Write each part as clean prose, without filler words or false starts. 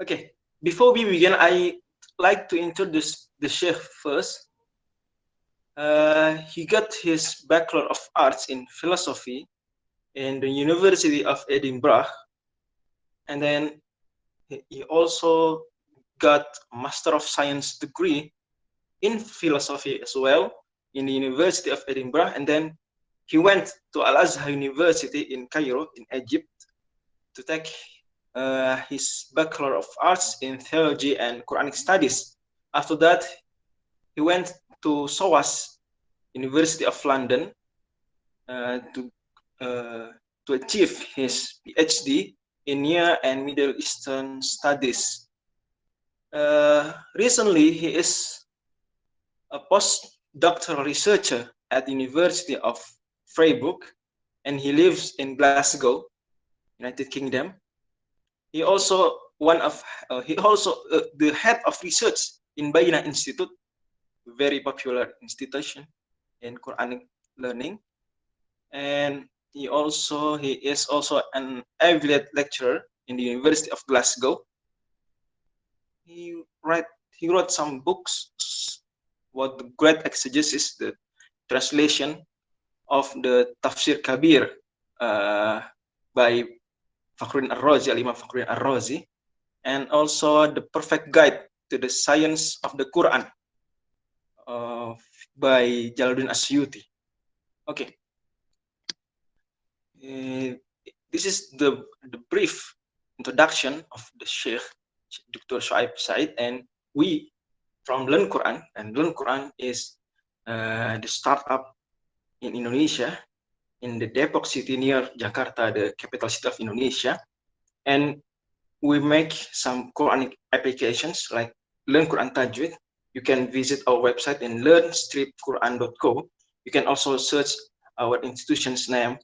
Okay, before we begin, I like to introduce the Sheikh first. He got his Bachelor of Arts in Philosophy in the University of Edinburgh, and then he also got a Master of Science degree in Philosophy as well in the University of Edinburgh, and then he went to Al-Azhar University in Cairo, in Egypt, to take his Bachelor of Arts in Theology and Quranic Studies. After that, he went to SOAS, University of London, uh, to to achieve his PhD in Near and Middle Eastern Studies. Recently, he is a postdoctoral researcher at the University of Freiburg, and he lives in Glasgow, United Kingdom. He also the head of research in Baina Institute, very popular institution in Quranic learning, and he is also an affiliate lecturer in the University of Glasgow. He wrote some books, what the great exegesis, the translation of the Tafsir Kabir by Fakhruddin Ar-Razi, Al-Imam Fakhruddin Ar-Razi, and also the Perfect Guide to the Science of the Quran by Jalaluddin Asyuti. Okay, this is the brief introduction of the Sheikh, Dr. Shuaib Said, and we from Learn Quran, and Learn Quran is the startup in Indonesia, in the Depok city near Jakarta, the capital city of Indonesia, and we make some Quranic applications like Learn Quran Tajweed. You can visit our website and learn-quran.co. You can also search our institution's name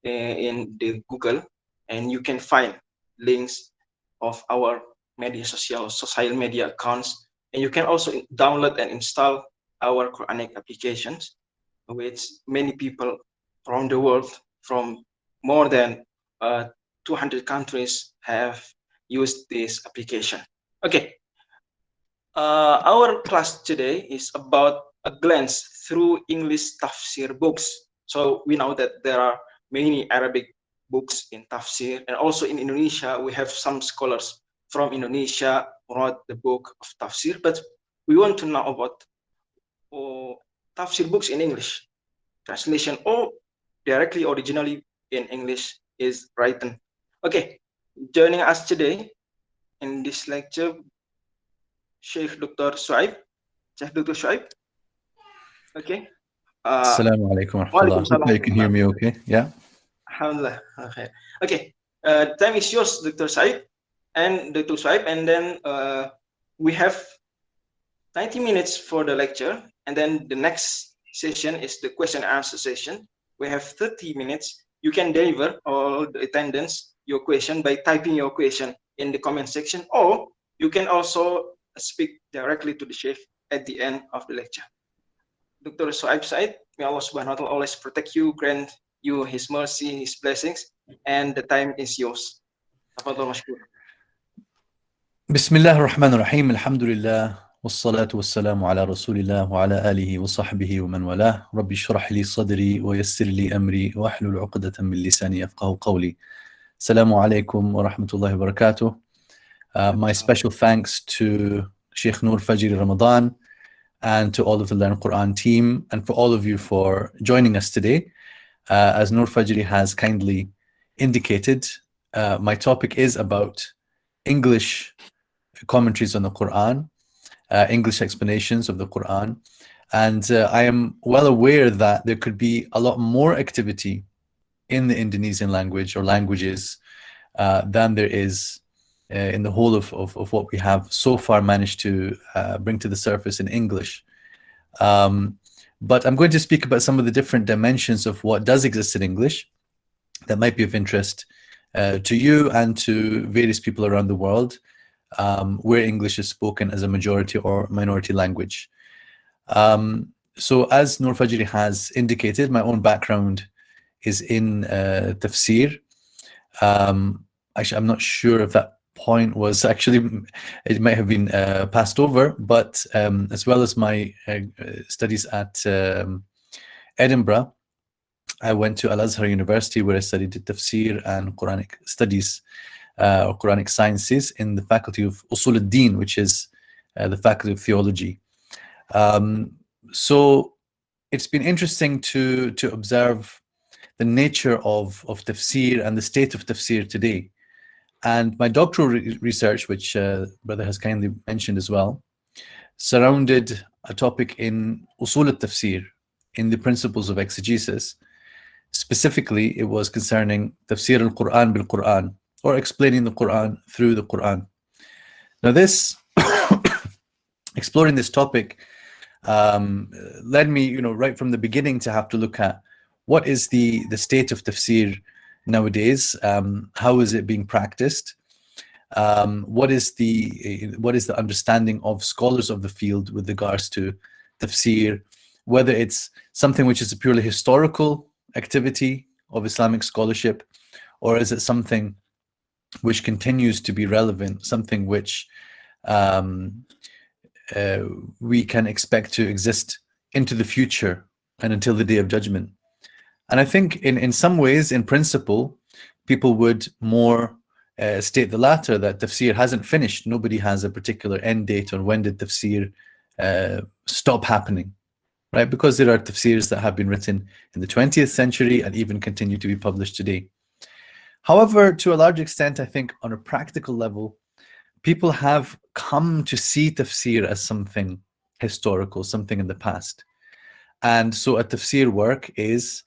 in the Google, and you can find links of our social media accounts, and you can also download and install our Quranic applications, which many people around the world from more than 200 countries have used this application. Okay, our class today is about a glance through English tafsir books. So we know that there are many Arabic books in tafsir, and also in Indonesia we have some scholars from Indonesia wrote the book of tafsir, but we want to know about tafsir books in English, translation or directly originally in English is written. Okay, joining us today in this lecture, Sheikh Dr. Shuaib. Sheikh Dr. Shuaib. Okay. Assalamu alaikum wa rahmatullah. Hope you can hear me okay. Yeah. Alhamdulillah. Okay. Okay. Time is yours, Dr. Shuaib, and then we have 90 minutes for the lecture, and then the next session is the question and answer session. We have 30 minutes. You can deliver all the attendants your question by typing your question in the comment section, or you can also speak directly to the Sheikh at the end of the lecture. Dr. Shuaib Said, may Allah subhanahu wa ta'ala always protect you, grant you his mercy, his blessings, and the time is yours. Bismillah ar-Rahman ar-Rahim, alhamdulillah, wassalatu wassalamu ala rasulillah wa ala alihi wa sahbihi wa man walah. Rabbi shrah li sadri wa yassir li amri wa ahlul uqdatan min lisani yafqahu qawli. Assalamu alaikum wa rahmatullahi wa barakatuh. My special thanks to Sheikh Noor Fajr Ramadan and to all of the Learn Quran team, and for all of you for joining us today. As Noor Fajr has kindly indicated, my topic is about English commentaries on the Quran, English explanations of the Quran. And I am well aware that there could be a lot more activity in the Indonesian language or languages than there is in the whole of what we have so far managed to bring to the surface in English. But I'm going to speak about some of the different dimensions of what does exist in English that might be of interest to you and to various people around the world where English is spoken as a majority or minority language. So as Noor Fajr has indicated, my own background is in tafsir. Actually, I'm not sure if that point was actually, it might have been passed over, but as well as my studies at Edinburgh, I went to Al-Azhar University, where I studied Tafsir and Quranic studies, or Quranic sciences, in the faculty of Usul al-Din, which is the faculty of theology. So it's been interesting to observe the nature of tafsir and the state of tafsir today. And my doctoral research, which brother has kindly mentioned as well, surrounded a topic in usul al-tafsir, in the principles of exegesis. Specifically, it was concerning tafsir al-Qur'an bil-Qur'an, or explaining the Qur'an through the Qur'an. Now this, exploring this topic, led me, right from the beginning to have to look at what is the state of tafsir nowadays, how is it being practiced, what is the understanding of scholars of the field with regards to tafsir, whether it's something which is a purely historical activity of Islamic scholarship, or is it something which continues to be relevant, something which we can expect to exist into the future and until the Day of Judgment. And I think in some ways, in principle, people would more state the latter, that tafsir hasn't finished. Nobody has a particular end date on when did tafsir stop happening, right? Because there are tafsirs that have been written in the 20th century and even continue to be published today. However, to a large extent, I think on a practical level, people have come to see tafsir as something historical, something in the past. And so a tafsir work is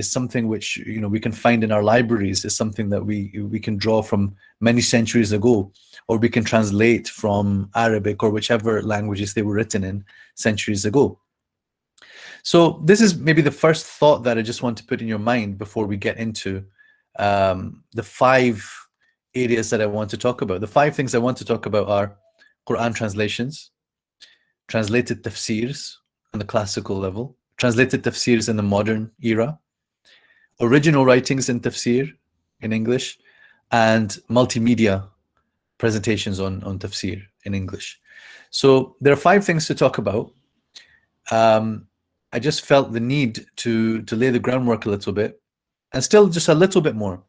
something which we can find in our libraries, is something that we can draw from many centuries ago, or we can translate from Arabic or whichever languages they were written in centuries ago. So this is maybe the first thought that I just want to put in your mind before we get into the 5 areas that I want to talk about. The 5 things I want to talk about are Quran translations, translated tafsirs on the classical level, translated tafsirs in the modern era, original writings in tafsir in English, and multimedia presentations on tafsir in English. So there are 5 things to talk about. I just felt the need to lay the groundwork a little bit, and still just a little bit more,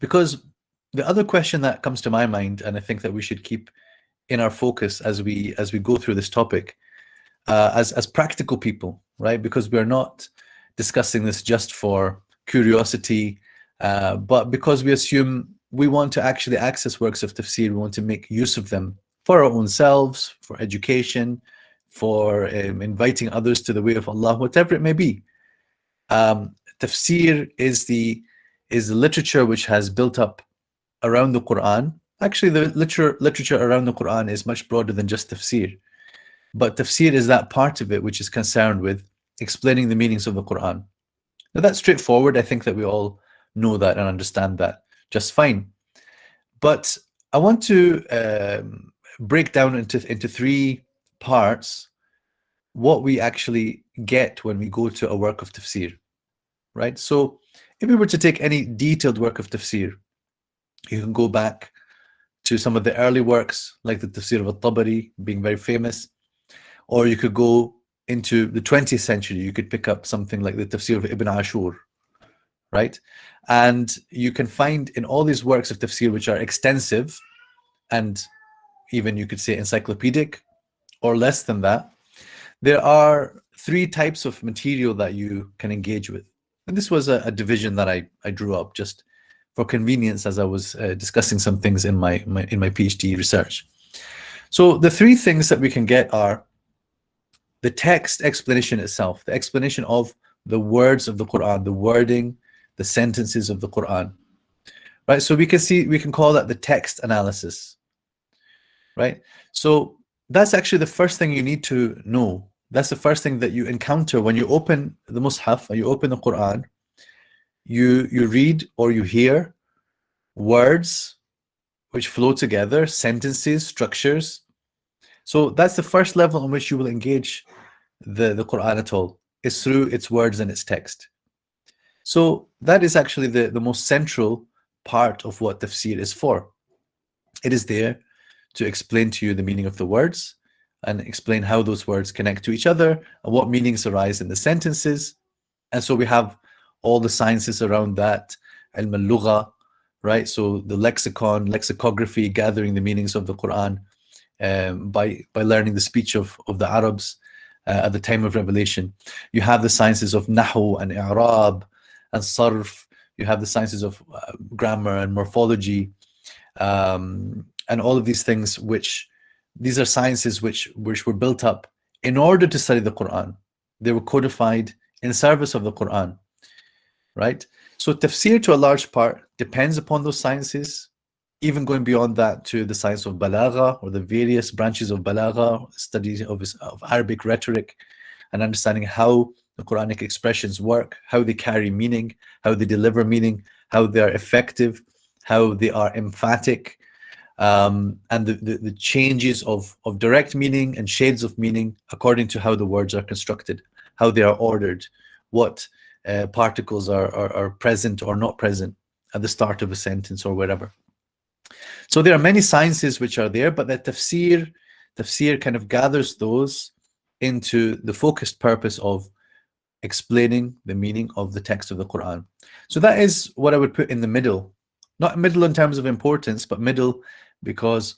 because the other question that comes to my mind, and I think that we should keep in our focus as we go through this topic, as practical people, right? Because we're not discussing this just for curiosity, but because we assume we want to actually access works of tafsir, we want to make use of them for our own selves, for education, for inviting others to the way of Allah, whatever it may be. Tafsir is the literature which has built up around the Quran. Actually, the literature around the Quran is much broader than just tafsir. But tafsir is that part of it which is concerned with explaining the meanings of the Quran. Now that's straightforward. I think that we all know that and understand that just fine. But I want to break down into 3 parts what we actually get when we go to a work of tafsir, right? So if we were to take any detailed work of tafsir, you can go back to some of the early works, like the Tafsir of Al-Tabari being very famous, or you could go into the 20th century. You could pick up something like the Tafsir of Ibn Ashur, right? And you can find in all these works of tafsir, which are extensive and even you could say encyclopedic or less than that, there are 3 types of material that you can engage with. And this was a division that I drew up just for convenience as I was discussing some things in my PhD research. So the 3 things that we can get are the text explanation itself, the explanation of the words of the Quran, the wording, the sentences of the Quran, right? So we can call that the text analysis, right? So that's actually the first thing you need to know. That's the first thing that you encounter when you open the Mus'haf, and you open the Quran. You read or you hear words which flow together, sentences, structures. So that's the first level on which you will engage the Quran at all, is through its words and its text. So that is actually the most central part of what tafsir is for. It is there to explain to you the meaning of the words and explain how those words connect to each other and what meanings arise in the sentences. And so we have all the sciences around that, ilm al-lugha, right? So the lexicon, lexicography, gathering the meanings of the Quran by learning the speech of the Arabs at the time of revelation. You have the sciences of nahu and i'rab and sarf. You have the sciences of grammar and morphology, and all of these things, these are sciences which were built up in order to study the Quran. They were codified in service of the Quran, right? So tafsir to a large part depends upon those sciences, even going beyond that to the science of balagha, or the various branches of balagha, studies of Arabic rhetoric, and understanding how the Quranic expressions work, how they carry meaning, how they deliver meaning, how they are effective, how they are emphatic, and the changes of direct meaning and shades of meaning according to how the words are constructed, how they are ordered, what particles are present or not present at the start of a sentence or wherever. So there are many sciences which are there, but the tafsir kind of gathers those into the focused purpose of explaining the meaning of the text of the Quran. So that is what I would put in the middle. Not middle in terms of importance, but middle because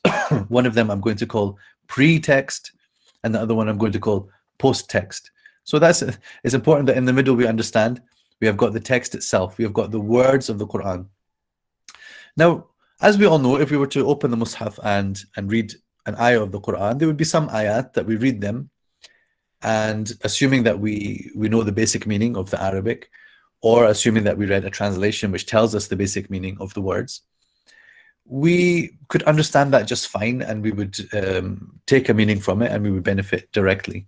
one of them I'm going to call pre-text and the other one I'm going to call post-text. So it's important that in the middle we understand we have got the text itself, we have got the words of the Quran. Now, as we all know, if we were to open the Mus'haf and read an ayah of the Quran, there would be some ayat that we read them, and assuming that we know the basic meaning of the Arabic, or assuming that we read a translation which tells us the basic meaning of the words, we could understand that just fine, and we would take a meaning from it and we would benefit directly.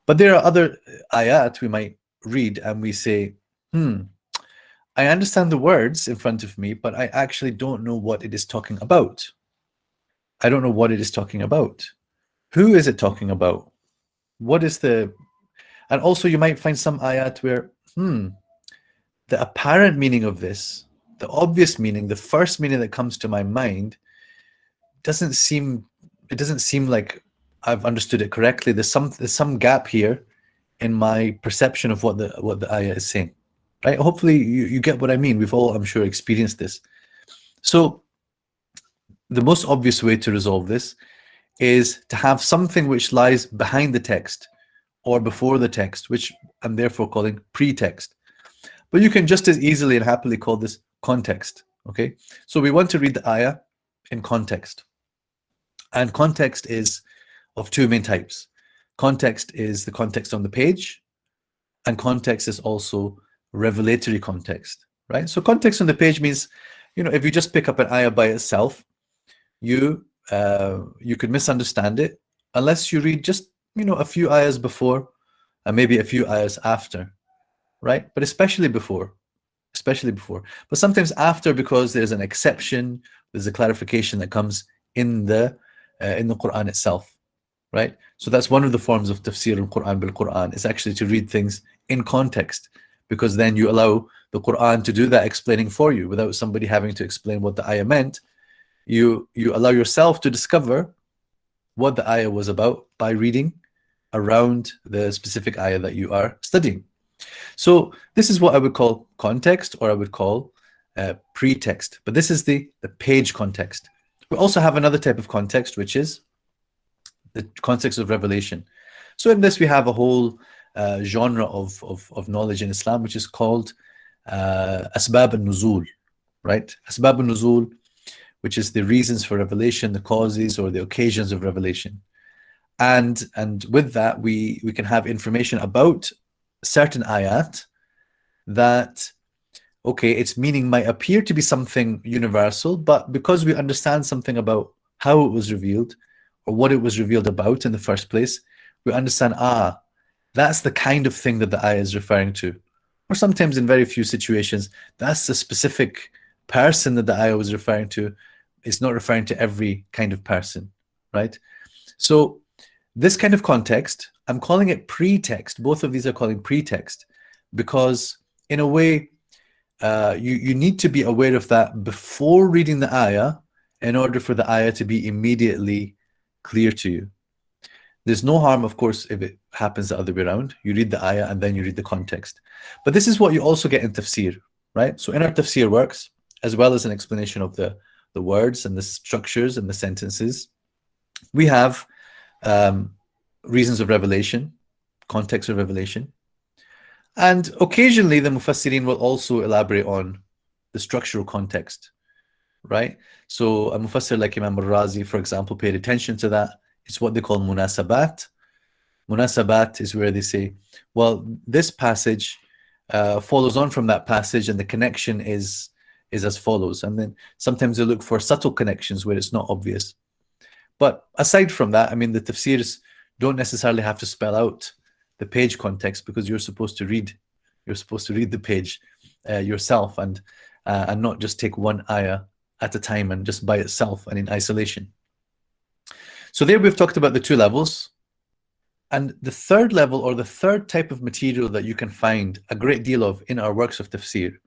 But there are other ayat we might read and we say, I understand the words in front of me, but I actually don't know what it is talking about. I don't know what it is talking about. Who is it talking about? What is the... And also you might find some ayat where, the apparent meaning of this, the obvious meaning, the first meaning that comes to my mind, doesn't seem like I've understood it correctly. There's some gap here in my perception of what the ayah is saying. Right? Hopefully you get what I mean. We've all, I'm sure, experienced this. So the most obvious way to resolve this is to have something which lies behind the text or before the text, which I'm therefore calling pretext. But you can just as easily and happily call this context. Okay, so we want to read the ayah in context, and context is of two main types. Context is the context on the page, and context is also revelatory context, right? So context on the page means, if you just pick up an ayah by itself, you could misunderstand it unless you read just a few ayahs before and maybe a few ayahs after, right? But especially before. But sometimes after, because there's an exception, there's a clarification that comes in the Quran itself, right? So that's one of the forms of tafsir al-Quran bil-Quran, is actually to read things in context, because then you allow the Quran to do that explaining for you without somebody having to explain what the ayah meant. You allow yourself to discover what the ayah was about by reading around the specific ayah that you are studying. So this is what I would call context, or I would call pretext. But this is the page context. We also have another type of context, which is the context of revelation. So in this we have a whole genre of knowledge in Islam, which is called asbab al-nuzul, right? Asbab al-nuzul, which is the reasons for revelation, the causes or the occasions of revelation. And with that, we can have information about certain ayat that, okay, its meaning might appear to be something universal, but because we understand something about how it was revealed or what it was revealed about in the first place, we understand, that's the kind of thing that the ayah is referring to. Or sometimes in very few situations, that's the specific person that the ayah was referring to. It's not referring to every kind of person, right? So this kind of context, I'm calling it pretext. Both of these are calling pretext because in a way, you need to be aware of that before reading the ayah in order for the ayah to be immediately clear to you. There's no harm, of course, if it happens the other way around. You read the ayah and then you read the context. But this is what you also get in tafsir, right? So in our tafsir works, as well as an explanation of the words and the structures and the sentences, we have reasons of revelation, context of revelation. And occasionally the mufassirin will also elaborate on the structural context, right? So a mufassir like Imam al-Razi, for example, paid attention to that. It's what they call munasabat. Munasabat is where they say, well, this passage follows on from that passage and the connection is as follows. And then sometimes they look for subtle connections where it's not obvious. But aside from that, I mean, the tafsirs don't necessarily have to spell out the page context, because you're supposed to read the page yourself and not just take one ayah at a time and just by itself and in isolation. So there we've talked about the two levels. And the third level, or the third type of material that you can find a great deal of in our works of tafsir,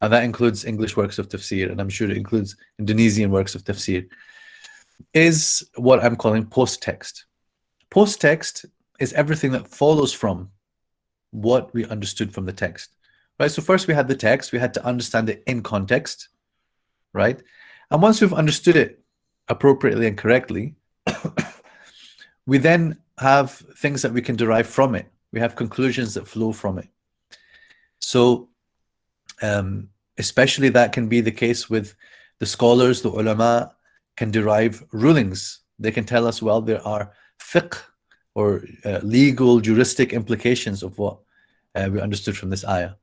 and that includes English works of tafsir, and I'm sure it includes Indonesian works of tafsir, is what I'm calling post-text. Post-text is everything that follows from what we understood from the text, right? So first we had the text, we had to understand it in context, right? And once we've understood it appropriately and correctly, we then have things that we can derive from it. We have conclusions that flow from it. So especially that can be the case with the scholars, the ulama can derive rulings. They can tell us, well, there are fiqh or legal, juristic implications of what we understood from this ayah.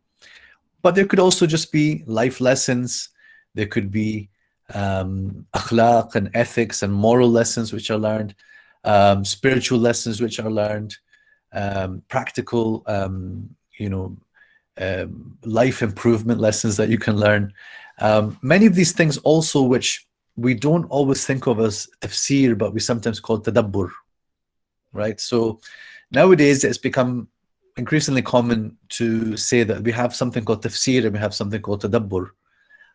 But there could also just be life lessons. There could be akhlaq and ethics and moral lessons which are learned, spiritual lessons which are learned, practical, life improvement lessons that you can learn. Many of these things also which we don't always think of as tafsir, but we sometimes call tadabbur, right? So nowadays it's become increasingly common to say that we have something called tafsir and we have something called tadabbur.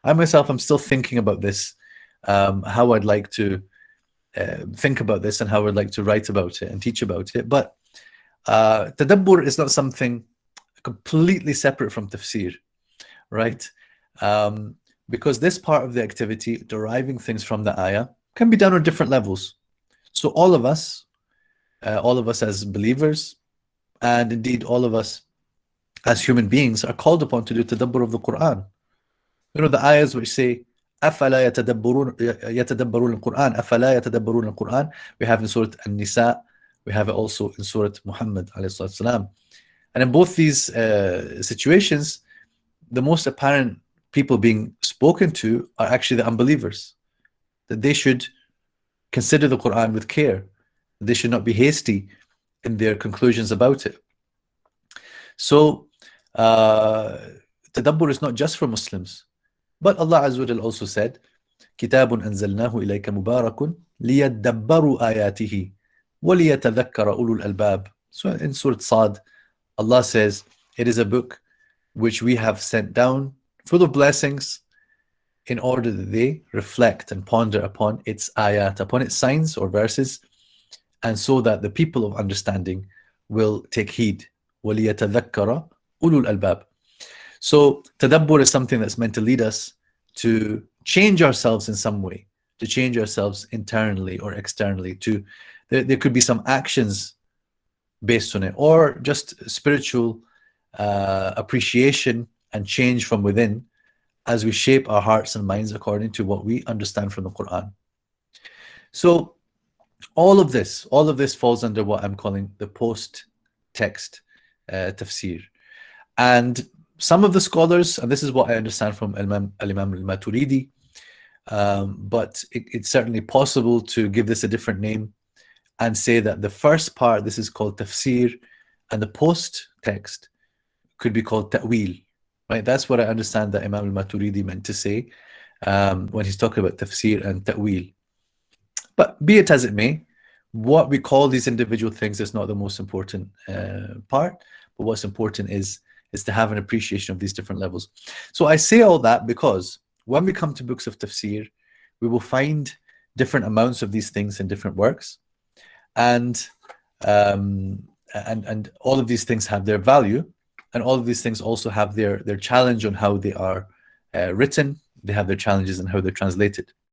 I myself, I'm still thinking about this, how I'd like to think about this and how I'd like to write about it and teach about it. But tadabbur is not something completely separate from tafsir, right? Because this part of the activity, deriving things from the ayah, can be done on different levels. So all of us as believers, and indeed all of us as human beings, are called upon to do tadabbur of the Quran. You know, the ayahs which say, أَفَلَا يَتَدَبَّرُونَ الْقُرْآنَ أَفَلَا يَتَدَبَّرُونَ الْقُرْآنَ. We have in Surah An-Nisa, we have it also in Surah Muhammad ﷺ. And in both these situations, the most apparent people being spoken to are actually the unbelievers, that they should consider the Quran with care. They should not be hasty in their conclusions about it. So tadabbur is not just for Muslims, but Allah Azza wa Jalla also said, كِتَابٌ أَنزَلْنَاهُ إِلَيْكَ مُبَارَكٌ لِيَدَّبَّرُوا آيَاتِهِ وَلِيَتَذَكَّرَ أُولُو الْأَلْبَابِ. So in Surah Sad, Allah says, it is a book which we have sent down full of blessings in order that they reflect and ponder upon its ayat, upon its signs or verses, and so that the people of understanding will take heed. وَلِيَتَذَكَّرَ أُولُو الْأَلْبَابِ. So tadabbur is something that's meant to lead us to change ourselves in some way, to change ourselves internally or externally. There could be some actions based on it, or just spiritual appreciation and change from within as we shape our hearts and minds according to what we understand from the Quran. So all of this falls under what I'm calling the post-text tafsir. And some of the scholars, and this is what I understand from Al-Imam al-Maturidi, but it's certainly possible to give this a different name and say that the first part, this is called tafsir, and the post-text could be called ta'wil, right? That's what I understand that Imam al-Maturidi meant to say when he's talking about tafsir and ta'wil. But be it as it may, what we call these individual things is not the most important part, but what's important is to have an appreciation of these different levels. So I say all that because when we come to books of tafsir, we will find different amounts of these things in different works, and all of these things have their value, and all of these things also have their challenge on how they are written. They have their challenges in how they're translated.